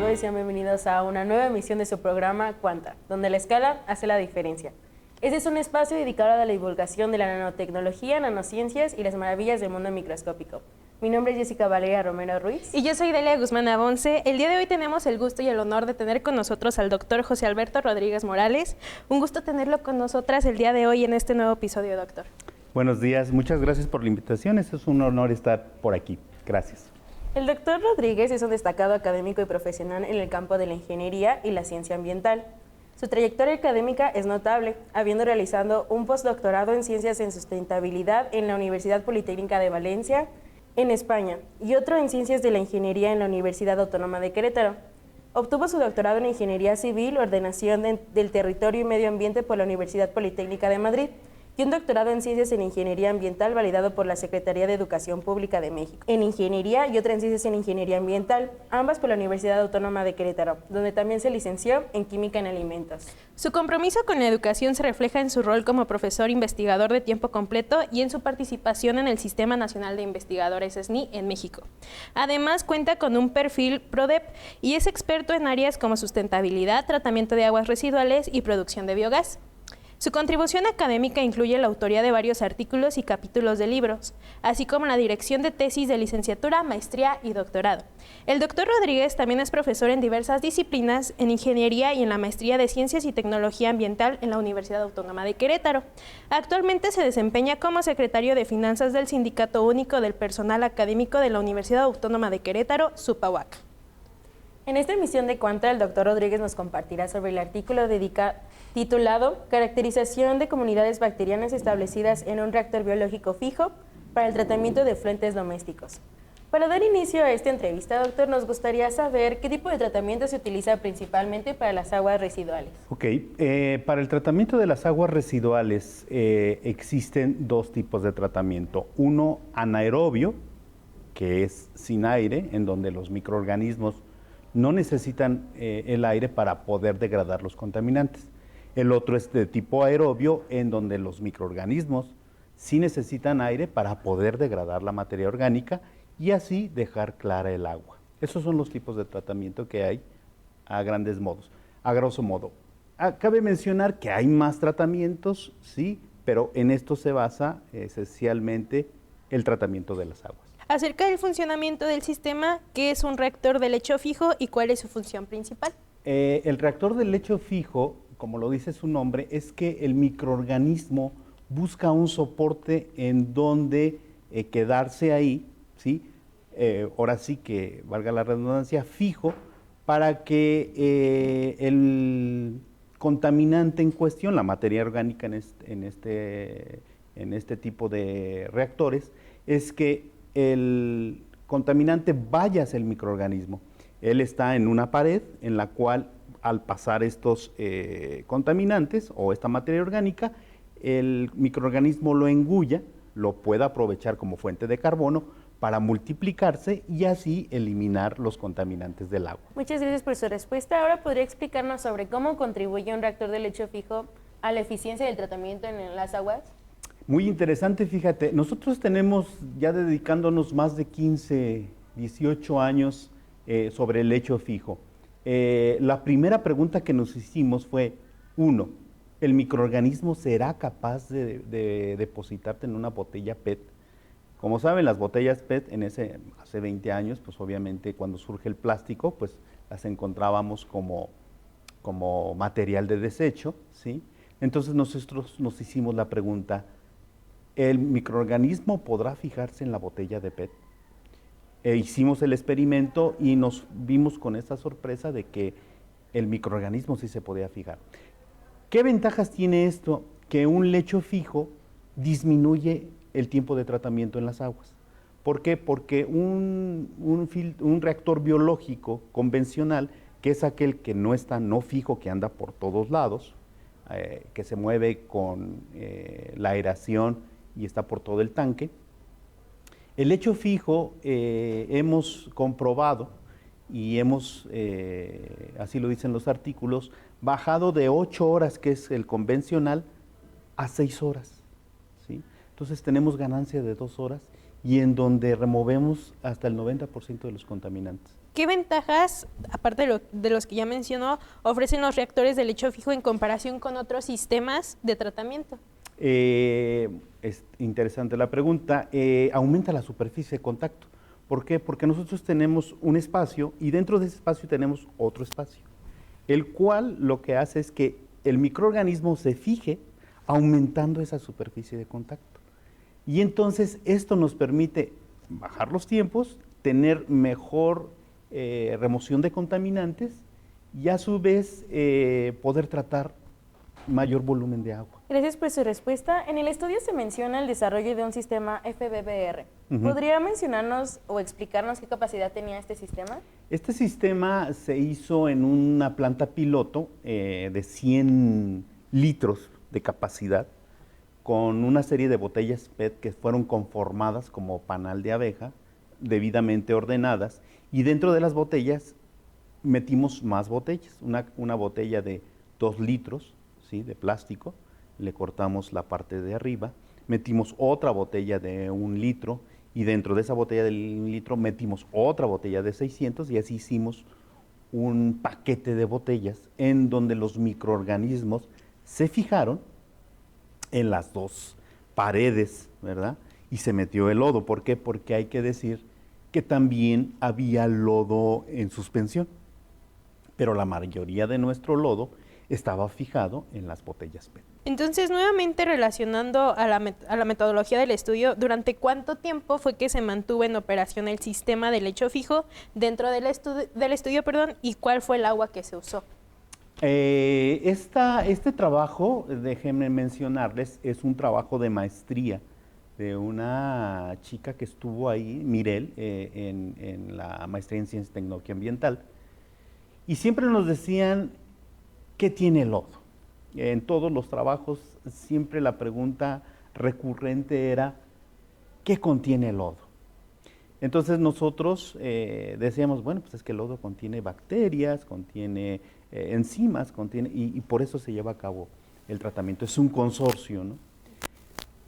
nuevo y sean bienvenidos a una nueva emisión de su programa Cuanta, donde la escala hace la diferencia. Este es un espacio dedicado a la divulgación de la nanotecnología, nanociencias y las maravillas del mundo microscópico. Mi nombre es Jessica Valeria Romero Ruiz. Y yo soy Delia Guzmán Abonce. El día de hoy tenemos el gusto y el honor de tener con nosotros al doctor José Alberto Rodríguez Morales. Un gusto tenerlo con nosotras el día de hoy en este nuevo episodio, doctor. Buenos días, muchas gracias por la invitación. Es un honor estar por aquí. Gracias. El doctor Rodríguez es un destacado académico y profesional en el campo de la ingeniería y la ciencia ambiental. Su trayectoria académica es notable, habiendo realizado un postdoctorado en Ciencias en Sustentabilidad en la Universidad Politécnica de Valencia, en España, y otro en Ciencias de la Ingeniería en la Universidad Autónoma de Querétaro. Obtuvo su doctorado en Ingeniería Civil, Ordenación del Territorio y Medio Ambiente por la Universidad Politécnica de Madrid, y un doctorado en Ciencias en Ingeniería Ambiental validado por la Secretaría de Educación Pública de México, en Ingeniería y otra en Ciencias en Ingeniería Ambiental, ambas por la Universidad Autónoma de Querétaro, donde también se licenció en Química en Alimentos. Su compromiso con la educación se refleja en su rol como profesor investigador de tiempo completo y en su participación en el Sistema Nacional de Investigadores SNI en México. Además, cuenta con un perfil PRODEP y es experto en áreas como sustentabilidad, tratamiento de aguas residuales y producción de biogás. Su contribución académica incluye la autoría de varios artículos y capítulos de libros, así como la dirección de tesis de licenciatura, maestría y doctorado. El doctor Rodríguez también es profesor en diversas disciplinas, en ingeniería y en la maestría de Ciencias y Tecnología Ambiental en la Universidad Autónoma de Querétaro. Actualmente se desempeña como secretario de Finanzas del Sindicato Único del Personal Académico de la Universidad Autónoma de Querétaro, SUPAUAC. En esta emisión de Cuanta, el doctor Rodríguez nos compartirá sobre el artículo titulado Caracterización de comunidades bacterianas establecidas en un reactor biológico fijo para el tratamiento de efluentes domésticos. Para dar inicio a esta entrevista, doctor, nos gustaría saber qué tipo de tratamiento se utiliza principalmente para las aguas residuales. Para el tratamiento de las aguas residuales existen dos tipos de tratamiento. Uno anaerobio, que es sin aire, en donde los microorganismos no necesitan el aire para poder degradar los contaminantes. El otro es de tipo aerobio, en donde los microorganismos sí necesitan aire para poder degradar la materia orgánica y así dejar clara el agua. Esos son los tipos de tratamiento que hay a grosso modo. Cabe mencionar que hay más tratamientos, sí, pero en esto se basa esencialmente el tratamiento de las aguas. Acerca del funcionamiento del sistema, ¿qué es un reactor de lecho fijo y cuál es su función principal? El reactor de lecho fijo, como lo dice su nombre, es que el microorganismo busca un soporte en donde quedarse ahí, ¿sí? Ahora sí que, valga la redundancia, fijo, para que el contaminante en cuestión, la materia orgánica en este tipo de reactores, es que el contaminante vaya hacia el microorganismo. Él está en una pared en la cual al pasar estos contaminantes o esta materia orgánica, el microorganismo lo engulla, lo puede aprovechar como fuente de carbono para multiplicarse y así eliminar los contaminantes del agua. Muchas gracias por su respuesta. Ahora podría explicarnos sobre cómo contribuye un reactor de lecho fijo a la eficiencia del tratamiento en las aguas. Muy interesante, fíjate, nosotros tenemos ya dedicándonos más de 15, 18 años sobre el lecho fijo. La primera pregunta que nos hicimos fue, uno, ¿el microorganismo será capaz de depositarte en una botella PET? Como saben, las botellas PET hace 20 años, pues obviamente cuando surge el plástico, pues las encontrábamos como material de desecho, ¿sí? Entonces nosotros nos hicimos la pregunta, ¿el microorganismo podrá fijarse en la botella de PET? Hicimos el experimento y nos vimos con esta sorpresa de que el microorganismo sí se podía fijar. ¿Qué ventajas tiene esto? Que un lecho fijo disminuye el tiempo de tratamiento en las aguas. ¿Por qué? Porque un reactor biológico convencional, que es aquel que no está no fijo, que anda por todos lados, que se mueve con la aeración y está por todo el tanque. El lecho fijo hemos comprobado y hemos, así lo dicen los artículos, bajado de 8 horas, que es el convencional, a 6 horas. ¿Sí? Entonces tenemos ganancia de 2 horas y en donde removemos hasta el 90% de los contaminantes. ¿qué ventajas, aparte de los que ya mencionó, ofrecen los reactores de lecho fijo en comparación con otros sistemas de tratamiento? Es interesante la pregunta. Aumenta la superficie de contacto. ¿Por qué? Porque nosotros tenemos un espacio y dentro de ese espacio tenemos otro espacio, el cual lo que hace es que el microorganismo se fije aumentando esa superficie de contacto. Y entonces esto nos permite bajar los tiempos, tener mejor remoción de contaminantes y a su vez poder tratar mayor volumen de agua. Gracias por su respuesta. En el estudio se menciona el desarrollo de un sistema FBBR. ¿Podría mencionarnos o explicarnos qué capacidad tenía este sistema? Este sistema se hizo en una planta piloto de 100 litros de capacidad, con una serie de botellas PET que fueron conformadas como panal de abeja, debidamente ordenadas, y dentro de las botellas metimos más botellas, una botella de 2 litros, ¿sí?, de plástico, le cortamos la parte de arriba, metimos otra botella de 1 litro, y dentro de esa botella de 1 litro metimos otra botella de 600, y así hicimos un paquete de botellas en donde los microorganismos se fijaron en las dos paredes, ¿verdad? Y se metió el lodo. ¿Por qué? Porque hay que decir que también había lodo en suspensión, pero la mayoría de nuestro lodo estaba fijado en las botellas PET. Entonces, nuevamente relacionando a la metodología del estudio, ¿durante cuánto tiempo fue que se mantuvo en operación el sistema de lecho fijo dentro del estudio, y cuál fue el agua que se usó? Este trabajo, déjenme mencionarles, es un trabajo de maestría de una chica que estuvo ahí, Mirel, en la maestría en Ciencia y Tecnología Ambiental, y siempre nos decían, ¿qué tiene el lodo? En todos los trabajos siempre la pregunta recurrente era, ¿qué contiene el lodo? Entonces nosotros decíamos, bueno, pues es que el lodo contiene bacterias, contiene enzimas, y por eso se lleva a cabo el tratamiento. Es un consorcio, ¿no?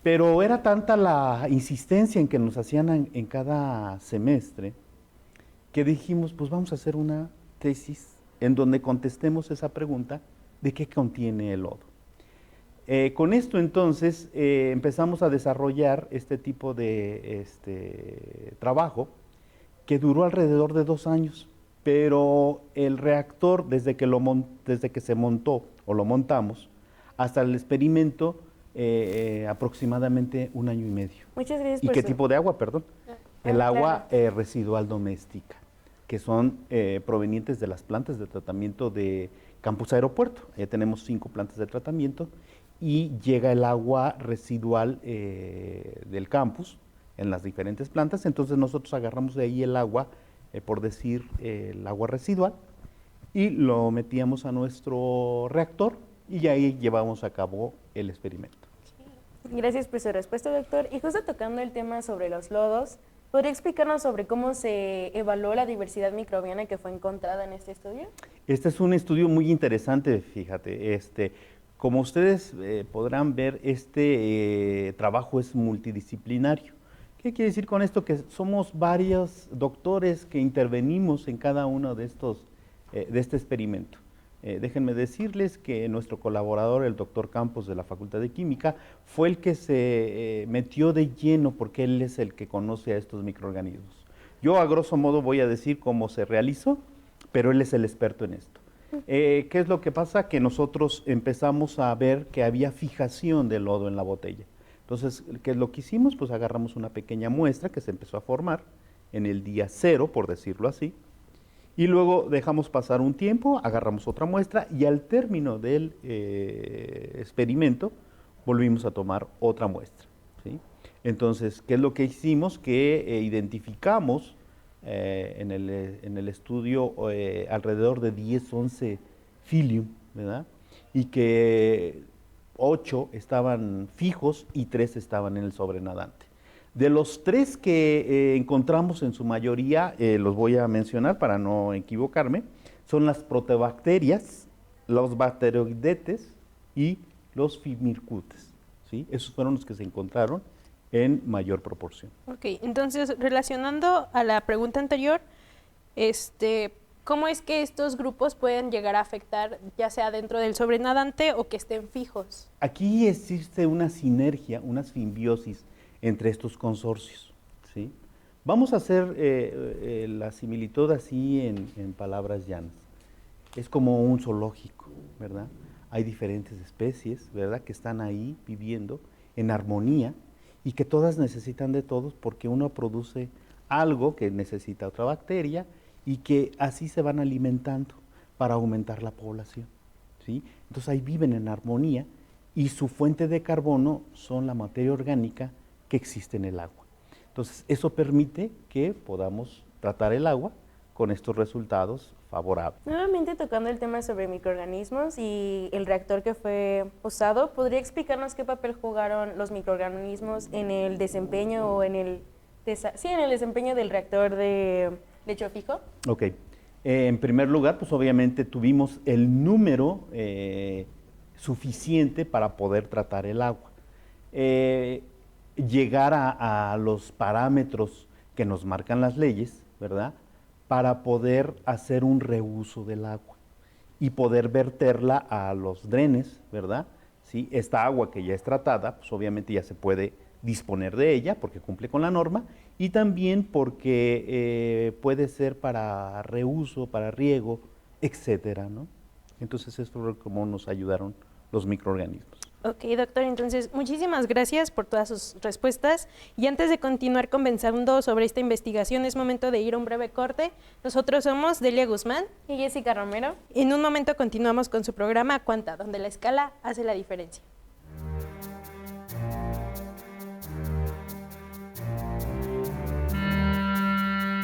Pero era tanta la insistencia en que nos hacían en cada semestre que dijimos, pues vamos a hacer una tesis en donde contestemos esa pregunta de qué contiene el lodo. Con esto entonces empezamos a desarrollar este tipo de trabajo que duró alrededor de 2 años, pero el reactor desde que se montó o lo montamos hasta el experimento aproximadamente 1 año y medio. Muchas gracias. ¿Y qué tipo de agua, perdón? El agua residual doméstica, que son provenientes de las plantas de tratamiento de Campus Aeropuerto. Allá tenemos 5 plantas de tratamiento y llega el agua residual del campus en las diferentes plantas. Entonces nosotros agarramos de ahí el agua, por decir el agua residual, y lo metíamos a nuestro reactor y ahí llevamos a cabo el experimento. Gracias por su respuesta, doctor. Y justo tocando el tema sobre los lodos, ¿podría explicarnos sobre cómo se evaluó la diversidad microbiana que fue encontrada en este estudio? Este es un estudio muy interesante, fíjate. Como ustedes podrán ver, este trabajo es multidisciplinario. ¿Qué quiere decir con esto? Que somos varios doctores que intervenimos en cada uno de este experimento. Déjenme decirles que nuestro colaborador, el doctor Campos de la Facultad de Química, fue el que se metió de lleno porque él es el que conoce a estos microorganismos. Yo a grosso modo voy a decir cómo se realizó, pero él es el experto en esto. ¿Qué es lo que pasa? Que nosotros empezamos a ver que había fijación de lodo en la botella. Entonces, ¿qué es lo que hicimos? Pues agarramos una pequeña muestra que se empezó a formar en el día 0, por decirlo así, y luego dejamos pasar un tiempo, agarramos otra muestra y al término del experimento volvimos a tomar otra muestra, ¿sí? Entonces, ¿qué es lo que hicimos? Que identificamos en el estudio alrededor de 10, 11 filium, ¿verdad? Y que 8 estaban fijos y 3 estaban en el sobrenadante. De los 3 que encontramos en su mayoría, los voy a mencionar para no equivocarme, son las protobacterias, los bacteroidetes y los firmicutes, ¿sí? Esos fueron los que se encontraron en mayor proporción. Ok, entonces relacionando a la pregunta anterior, ¿Cómo es que estos grupos pueden llegar a afectar, ya sea dentro del sobrenadante o que estén fijos? Aquí existe una sinergia, una simbiosis entre estos consorcios, ¿sí? Vamos a hacer la similitud así en palabras llanas. Es como un zoológico, ¿verdad? Hay diferentes especies, ¿verdad?, que están ahí viviendo en armonía y que todas necesitan de todos porque uno produce algo que necesita otra bacteria y que así se van alimentando para aumentar la población, ¿sí? Entonces ahí viven en armonía y su fuente de carbono son la materia orgánica que existe en el agua. Entonces eso permite que podamos tratar el agua con estos resultados favorables. Nuevamente tocando el tema sobre microorganismos y el reactor que fue usado, ¿podría explicarnos qué papel jugaron los microorganismos en el desempeño o en el desempeño del reactor de lecho fijo? Ok. En primer lugar, pues obviamente tuvimos el número suficiente para poder tratar el agua. Llegar a los parámetros que nos marcan las leyes, ¿verdad?, para poder hacer un reuso del agua y poder verterla a los drenes, ¿verdad? ¿Sí? Esta agua que ya es tratada, pues obviamente ya se puede disponer de ella porque cumple con la norma y también porque puede ser para reuso, para riego, etcétera, ¿no? Entonces esto es como nos ayudaron los microorganismos. Ok, doctor, entonces muchísimas gracias por todas sus respuestas y antes de continuar conversando sobre esta investigación es momento de ir a un breve corte. Nosotros somos Delia Guzmán Y Jessica Romero. y en un momento continuamos con su programa Cuanta, donde la escala hace la diferencia.